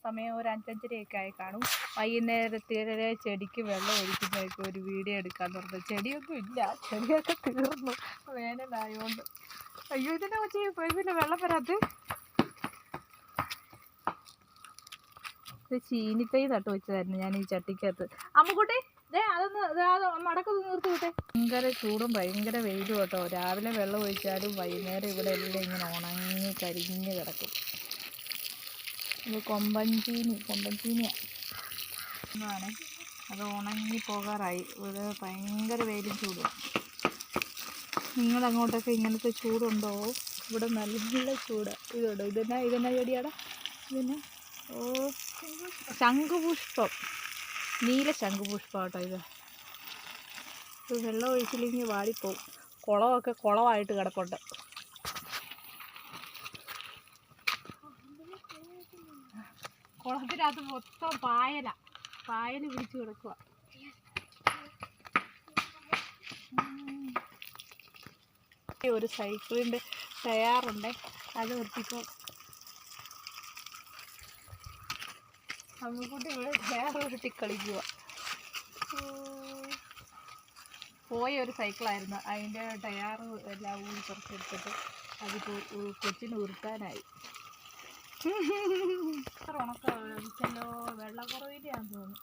സമയം ഒരു 5:30 ആയി കാണും. വൈകുന്നേരത്തിലെ ചെടിക്ക് വെള്ളം ഒഴിക്കുന്നതൊക്കെ ഒരു വീഡിയോ എടുക്കാമെന്ന് പറഞ്ഞു. ചെടിയൊന്നും ഇല്ല, ചെടിയൊക്കെ തീർന്നു വേനലായതുകൊണ്ട്. അയ്യോ, ഇതിനെ വെച്ച് പൈപ്പിൻ്റെ വെള്ളം വരാത്ത ഇത് ചീനിത്തൈ നട്ട് വെച്ചതായിരുന്നു ഞാൻ ഈ ചട്ടിക്കകത്ത്. അമ്മുക്കുട്ടി അതൊന്ന് മടക്കൊന്ന് നിർത്തി വിട്ടെ. ഭയങ്കര ചൂടും ഭയങ്കര വെയിലും കേട്ടോ. രാവിലെ വെള്ളം ഒഴിച്ചാലും വൈകുന്നേരം ഇവിടെ എല്ലാം ഇങ്ങനെ ഉണങ്ങി കരിഞ്ഞ് കിടക്കും. ഇത് കൊമ്പൻചീനിയാണ്. അത് ഉണങ്ങി പോകാറായി. ഇവിടെ ഭയങ്കര വെയിലും ചൂടും. നിങ്ങളങ്ങോട്ടൊക്കെ ഇങ്ങനത്തെ ചൂടുണ്ടോ? ഇവിടെ നല്ല ചൂടാണ്. ഇതുണ്ടോ, ഇതെന്നാ ചെടിയാടാ? ഇതിന് ശംഖുപുഷ്പം, നീല ശംഖുപുഷ്പം കേട്ടോ. ഇത് വെള്ളം ഒഴിച്ചില്ലെങ്കിൽ വാടിപ്പോവും. കുളമൊക്കെ കുളമായിട്ട് കിടപ്പുണ്ട്. കുളത്തിനകത്ത് മൊത്തം പായൽ പിടിച്ച് കിടക്കുക. ഒരു സൈക്കിളിൻ്റെ ടയറുണ്ട്, അത് നിർത്തിക്കോ. അമ്മക്കുട്ടി ഇവിടെ ടയർ ഉരുട്ടി കളിക്കുക. പോയ ഒരു സൈക്കിളായിരുന്നു, അതിൻ്റെ ടയർ എല്ലാം ഊരി കുറച്ചെടുത്തിട്ട് അതിപ്പോൾ കൊച്ചിന് ഉരുട്ടാനായി. ഉണക്കല്ലോ, വെള്ളക്കുറവിൻ്റെയാണെന്ന് തോന്നുന്നു.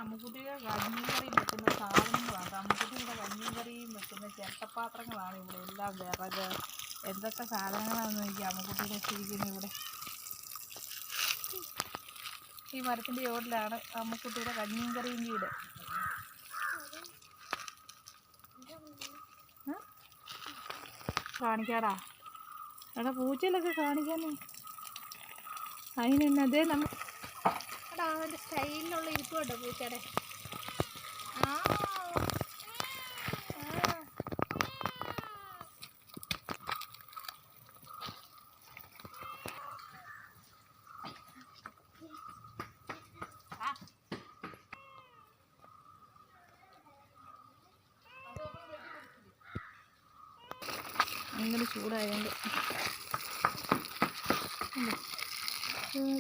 അമ്മക്കുട്ടിയുടെ കഞ്ഞിയും കറിയും വെക്കുന്ന സാധനങ്ങളാണ്. അമ്മക്കുട്ടിയുടെ കഞ്ഞിയും കറിയും വെക്കുന്ന ചിരട്ടപ്പാത്രങ്ങളാണ് ഇവിടെ എല്ലാം. വിറക് എന്തൊക്കെ സാധനങ്ങളാണെന്ന് എനിക്ക് അമ്മക്കുട്ടിയുടെ ശരിക്കുന്നു. ഇവിടെ ഈ മരത്തിൻ്റെ ചോട്ടിലാണ് അമ്മക്കുട്ടിയുടെ കഞ്ഞിയും കറിയും വീട്. കാണിക്കാടാ, എടാ പൂച്ചയിലൊക്കെ കാണിക്കാനേ. അതിനെന്നതേ നമ്മൾ എടാ അതിൻ്റെ സ്റ്റൈലിലുള്ള ഇരിപ്പ് കേട്ടോ പൂച്ചയുടെ. ഭയങ്കര ചൂടായതുകൊണ്ട്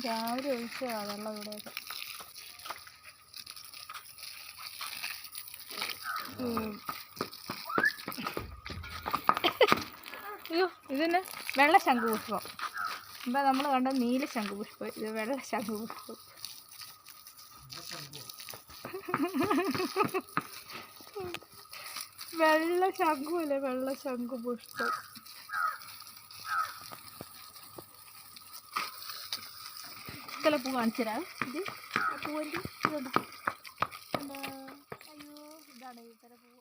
രാവിലെ ഒഴിച്ചാ വെള്ളം ഇവിടെയൊക്കെ. അയ്യോ, ഇതിന് വെള്ള ശംഖുപുഷ്പം. ഇപ്പം നമ്മൾ കണ്ട നീല ശംഖുപുഷ്പം, ഇത് വെള്ള ശംഖുപുഷ്പം. വെള്ള ശംഖുവല്ലേ, വെള്ള ശംഖുപുഷ്പം. ചില പൂ കാണിച്ചു തരാം. ഇത് പൂവൻ്റെ ഇതുണ്ട്. അയ്യോ, ഇതാണ് ഈ ചില പൂവ്.